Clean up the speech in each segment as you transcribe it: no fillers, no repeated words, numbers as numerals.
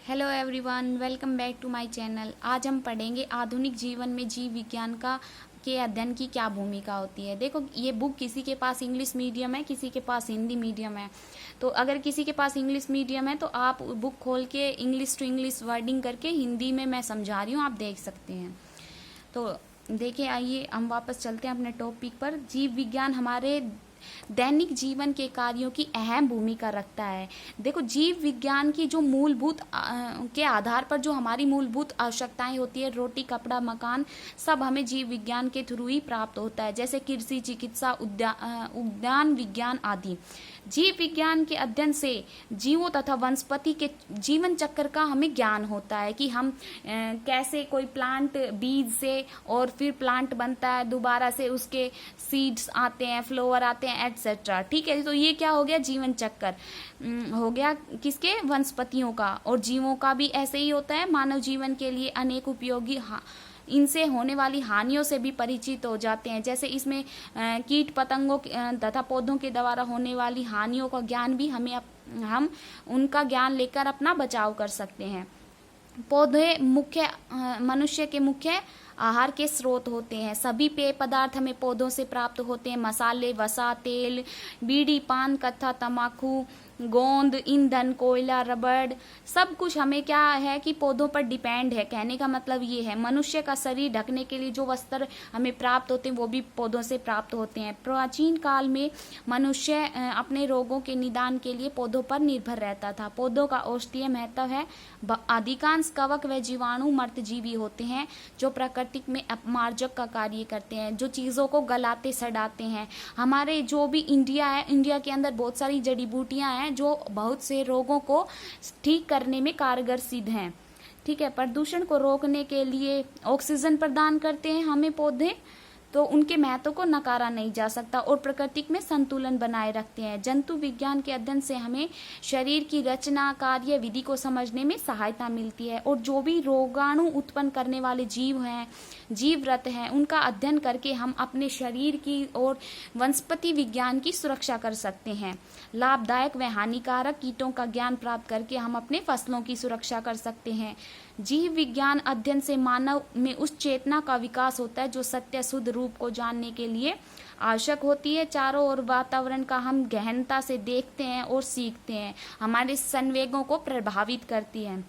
Hello everyone, welcome back to my channel. आज हम पढ़ेंगे आधुनिक जीवन में जीव विज्ञान का के अध्ययन की क्या भूमिका होती है। देखो, ये बुक किसी के पास इंग्लिश मीडियम है, किसी के पास हिंदी मीडियम है। तो अगर किसी के पास इंग्लिश मीडियम है तो आप बुक खोल के इंग्लिश टू इंग्लिश वर्डिंग करके हिंदी में मैं समझा रही हूँ, आप देख सकते हैं। तो देखिए, आइए हम वापस चलते हैं अपने टॉपिक पर। जीव विज्ञान हमारे दैनिक जीवन के कार्यों की अहम भूमिका रखता है। देखो, जीव विज्ञान की जो मूलभूत के आधार पर जो हमारी मूलभूत आवश्यकताएं होती है, रोटी, कपड़ा, मकान, सब हमें जीव विज्ञान के थ्रू ही प्राप्त होता है। जैसे कृषि, चिकित्सा, उद्यान विज्ञान आदि। जीव विज्ञान के अध्ययन से जीवों तथा वनस्पति के जीवन चक्र का हमें ज्ञान होता है कि हम कैसे कोई प्लांट बीज से और फिर प्लांट बनता है, दोबारा से उसके सीड्स आते हैं, फ्लावर आते हैं, एटसेट्रा। ठीक है, तो ये क्या हो गया, जीवन चक्र हो गया किसके, वनस्पतियों का। और जीवों का भी ऐसे ही होता है। मानव जीवन के लिए अनेक उपयोगी इनसे होने वाली हानियों से भी परिचित हो जाते हैं। जैसे इसमें कीट पतंगों तथा पौधों के द्वारा होने वाली हानियों का ज्ञान भी हम उनका ज्ञान लेकर अपना बचाव कर सकते हैं। पौधे मनुष्य के मुख्य आहार के स्रोत होते हैं। सभी पेय पदार्थ हमें पौधों से प्राप्त होते हैं। मसाले, वसा, तेल, बीड़ी, पान, कत्था, तंबाकू, गोंद, ईंधन, कोयला, रबड़, सब कुछ हमें क्या है कि पौधों पर डिपेंड है। कहने का मतलब ये है, मनुष्य का शरीर ढकने के लिए जो वस्त्र हमें प्राप्त होते हैं वो भी पौधों से प्राप्त होते हैं। प्राचीन काल में मनुष्य अपने रोगों के निदान के लिए पौधों पर निर्भर रहता था। पौधों का औषधीय महत्व है। अधिकांश कवक व जीवाणु मर्तजीवी होते हैं जो प्राकृतिक में अपमार्जक का कार्य करते हैं, जो चीजों को गलाते सड़ाते हैं। हमारे जो भी इंडिया है, इंडिया के अंदर बहुत सारी जड़ी बूटियां हैं जो बहुत से रोगों को ठीक करने में कारगर सिद्ध हैं। ठीक है, प्रदूषण को रोकने के लिए ऑक्सीजन प्रदान करते हैं हमें पौधे, तो उनके महत्व को नकारा नहीं जा सकता और प्रकृति में संतुलन बनाए रखते हैं। जंतु विज्ञान के अध्ययन से हमें शरीर की रचना, कार्य विधि को समझने में सहायता मिलती है और जो भी रोगाणु उत्पन्न करने वाले जीव हैं, जीवरत हैं, उनका अध्ययन करके हम अपने शरीर की और वनस्पति विज्ञान की सुरक्षा कर सकते हैं। लाभदायक व हानिकारक कीटों का ज्ञान प्राप्त करके हम अपने फसलों की सुरक्षा कर सकते हैं। जीव विज्ञान अध्ययन से मानव में उस चेतना का विकास होता है जो सत्य शुद्ध रूप को जानने के लिए आवश्यक होती है। चारों ओर वातावरण का हम गहनता से देखते हैं और सीखते हैं, हमारे संवेगों को प्रभावित करती है।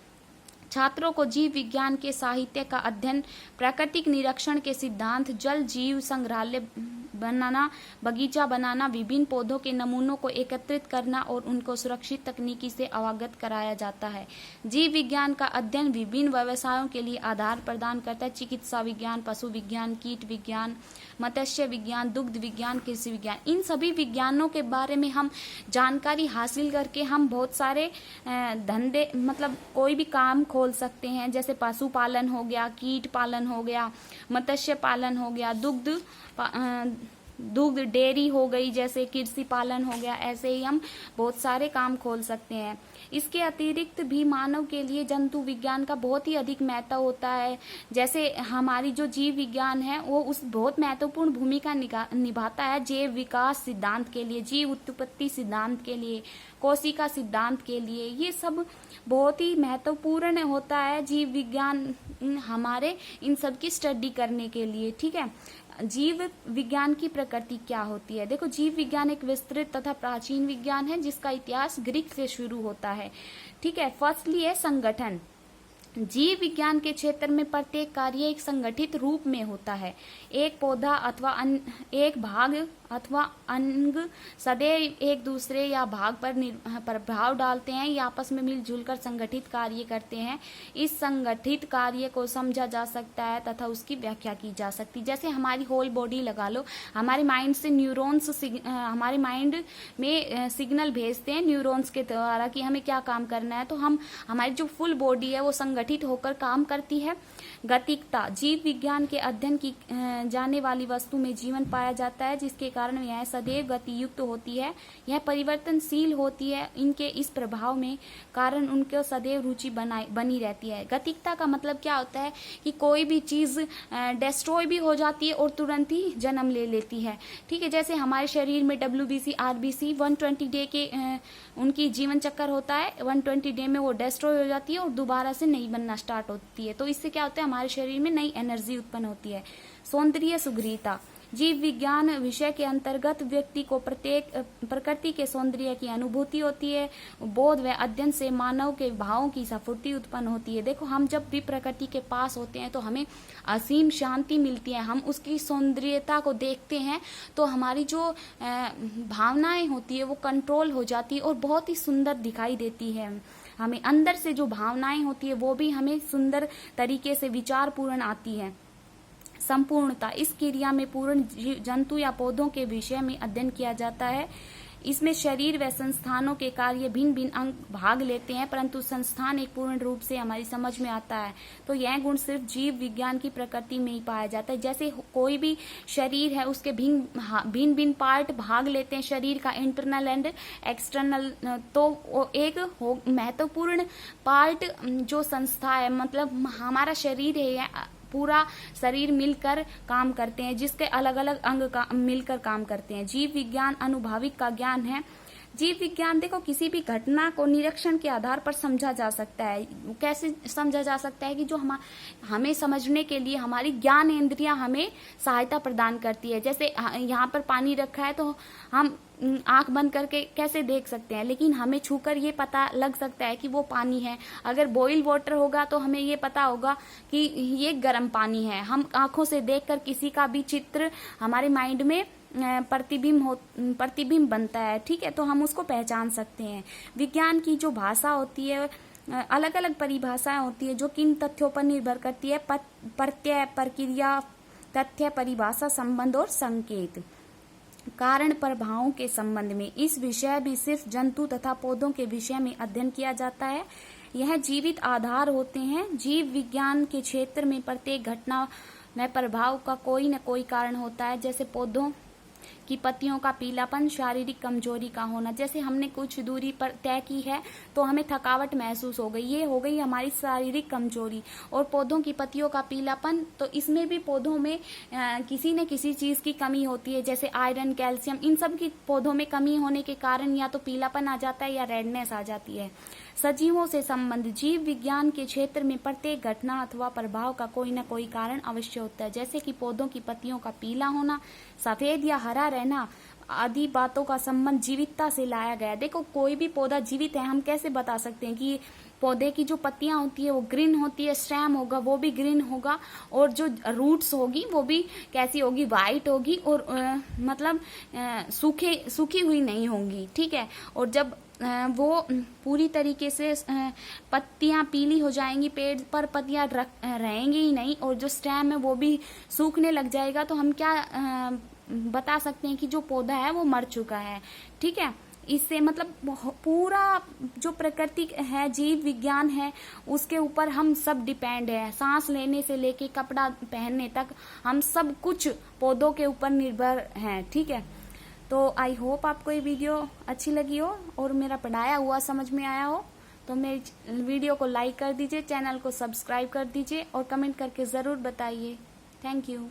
छात्रों को जीव विज्ञान के साहित्य का अध्ययन, प्राकृतिक निरीक्षण के सिद्धांत, जल जीव संग्रहालय बनाना, बगीचा बनाना, विभिन्न पौधों के नमूनों को एकत्रित करना और उनको सुरक्षित तकनीकी से अवगत कराया जाता है। जीव विज्ञान का अध्ययन विभिन्न व्यवसायों के लिए आधार प्रदान करता है। चिकित्सा विज्ञान, पशु विज्ञान, कीट विज्ञान, मत्स्य विज्ञान, दुग्ध विज्ञान, कृषि विज्ञान, इन सभी विज्ञानों के बारे में हम जानकारी हासिल करके हम बहुत सारे धंधे, मतलब कोई भी काम खोल सकते हैं। जैसे पशुपालन हो गया, कीट पालन हो गया, मत्स्य पालन हो गया, दुग्ध डेयरी हो गई, जैसे कृषि पालन हो गया। ऐसे ही हम बहुत सारे काम खोल सकते हैं। इसके अतिरिक्त भी मानव के लिए जंतु विज्ञान का बहुत ही अधिक महत्व होता है। जैसे हमारी जो जीव विज्ञान है वो उस बहुत महत्वपूर्ण भूमिका निभाता है जैव विकास सिद्धांत के लिए, जीव उत्पत्ति सिद्धांत के लिए, कोशिका सिद्धांत के लिए। ये सब बहुत ही महत्वपूर्ण होता है जीव विज्ञान हमारे इन सब की स्टडी करने के लिए। ठीक है, जीव विज्ञान की प्रकृति क्या होती है। देखो, जीव विज्ञान एक विस्तृत तथा प्राचीन विज्ञान है जिसका इतिहास ग्रीक से शुरू होता है। ठीक है, फर्स्टली है संगठन। जीव विज्ञान के क्षेत्र में प्रत्येक कार्य एक संगठित रूप में होता है। एक पौधा अथवा एक भाग अथवा अंग सदैव एक दूसरे या भाग पर प्रभाव डालते हैं, या आपस में मिलजुल कर संगठित कार्य करते हैं। इस संगठित कार्य को समझा जा सकता है तथा उसकी व्याख्या की जा सकती है। जैसे हमारी होल बॉडी लगा लो, हमारे माइंड से न्यूरॉन्स हमारे माइंड में सिग्नल भेजते हैं न्यूरॉन्स के द्वारा कि हमें क्या काम करना है। तो हमारी जो फुल बॉडी है वो संगठित गठित होकर काम करती है। गतिकता, जीव विज्ञान के अध्ययन की जाने वाली वस्तु में जीवन पाया जाता है, जिसके कारण यह सदैव गतियुक्त होती है, यह परिवर्तनशील होती है। इनके इस प्रभाव में कारण उनको सदैव रुचि बनी रहती है। गतिकता का मतलब क्या होता है कि कोई भी चीज डिस्ट्रॉय भी हो जाती है और तुरंत ही जन्म ले लेती है। ठीक है, जैसे हमारे शरीर में WBC RBC 120 डे के उनकी जीवन चक्कर होता है। 120 डे में वो डिस्ट्रॉय हो जाती है और दोबारा से नई बनना स्टार्ट होती है। तो इससे क्या होता है, हमारे शरीर में नई एनर्जी उत्पन्न होती है। सौंदर्य सुग्रीता, जीव विज्ञान विषय के अंतर्गत व्यक्ति को प्रत्येक प्रकृति के सौंदर्य की अनुभूति होती है। बोध व अध्ययन से मानव के भावों की स्फूर्ति उत्पन्न होती है। देखो, हम जब भी प्रकृति के पास होते हैं तो हमें असीम शांति मिलती है। हम उसकी सौंदर्यता को देखते हैं तो हमारी जो भावनाएं होती है वो कंट्रोल हो जाती है और बहुत ही सुंदर दिखाई देती है। हमें अंदर से जो भावनाएं होती है वो भी हमें सुंदर तरीके से विचारपूर्ण आती है। संपूर्णता, इस क्रिया में पूर्ण जंतु या पौधों के विषय में अध्ययन किया जाता है। इसमें शरीर व संस्थानों के कार्य भिन्न भिन्न अंग भाग लेते हैं, परंतु संस्थान एक पूर्ण रूप से हमारी समझ में आता है। तो यह गुण सिर्फ जीव विज्ञान की प्रकृति में ही पाया जाता है। जैसे कोई भी शरीर है उसके भिन्न भिन्न पार्ट भाग लेते हैं, शरीर का इंटरनल एंड एक्सटर्नल। तो एक महत्वपूर्ण पार्ट जो संस्था है, मतलब हमारा शरीर है, पूरा शरीर मिलकर काम करते हैं, जिसके अलग अलग अंग मिलकर काम करते हैं। जीव विज्ञान अनुभाविक का ज्ञान है। जीव विज्ञान, देखो, किसी भी घटना को निरीक्षण के आधार पर समझा जा सकता है। कैसे समझा जा सकता है कि जो हमें समझने के लिए हमारी ज्ञान इंद्रियां हमें सहायता प्रदान करती है। जैसे यहाँ पर पानी रखा है तो हम आंख बंद करके कैसे देख सकते हैं, लेकिन हमें छूकर ये पता लग सकता है कि वो पानी है। अगर बॉइल वाटर होगा तो हमें ये पता होगा कि ये गर्म पानी है। हम आंखों से देखकर किसी का भी चित्र हमारे माइंड में प्रतिबिंब बनता है। ठीक है, तो हम उसको पहचान सकते हैं। विज्ञान की जो भाषा होती है, अलग अलग परिभाषाएं होती है जो किन तथ्यों पर निर्भर करती है। प्रत्यय, प्रक्रिया, तथ्य, परिभाषा, संबंध और संकेत। कारण प्रभावों के संबंध में इस विषय भी सिर्फ जंतु तथा पौधों के विषय में अध्ययन किया जाता है। यह जीवित आधार होते हैं। जीव विज्ञान के क्षेत्र में प्रत्येक घटना में प्रभाव का कोई न कोई कारण होता है। जैसे पौधों की पत्तियों का पीलापन, शारीरिक कमजोरी का होना। जैसे हमने कुछ दूरी पर तय की है तो हमें थकावट महसूस हो गई, ये हो गई हमारी शारीरिक कमजोरी। और पौधों की पत्तियों का पीलापन, तो इसमें भी पौधों में किसी न किसी चीज की कमी होती है, जैसे आयरन, कैल्शियम। इन सब की पौधों में कमी होने के कारण या तो पीलापन आ जाता है या रेडनेस आ जाती है। सजीवों से संबंध, जीव विज्ञान के क्षेत्र में प्रत्येक घटना अथवा प्रभाव का कोई न कोई कारण अवश्य होता है। जैसे कि पौधों की पत्तियों का पीला होना, सफेद या हरा रहना आदि बातों का संबंध जीवितता से लाया गया। देखो, कोई भी पौधा जीवित है, हम कैसे बता सकते हैं कि पौधे की जो पत्तियां होती है वो ग्रीन होती है, स्टेम होगा वो भी ग्रीन होगा, और जो रूट्स होगी वो भी कैसी होगी, वाइट होगी, और मतलब सूखी हुई नहीं होगी। ठीक है, और जब वो पूरी तरीके से पत्तियां पीली हो जाएंगी, पेड़ पर पत्तियां रहेंगी ही नहीं, और जो स्टेम है वो भी सूखने लग जाएगा, तो हम क्या बता सकते हैं कि जो पौधा है वो मर चुका है। ठीक है, इससे मतलब पूरा जो प्रकृति है, जीव विज्ञान है, उसके ऊपर हम सब डिपेंड है। सांस लेने से लेके कपड़ा पहनने तक हम सब कुछ पौधों के ऊपर निर्भर हैं। ठीक है, तो आई होप आपको ये वीडियो अच्छी लगी हो और मेरा पढ़ाया हुआ समझ में आया हो। तो मेरी वीडियो को लाइक कर दीजिए, चैनल को सब्सक्राइब कर दीजिए और कमेंट करके ज़रूर बताइए। Thank you.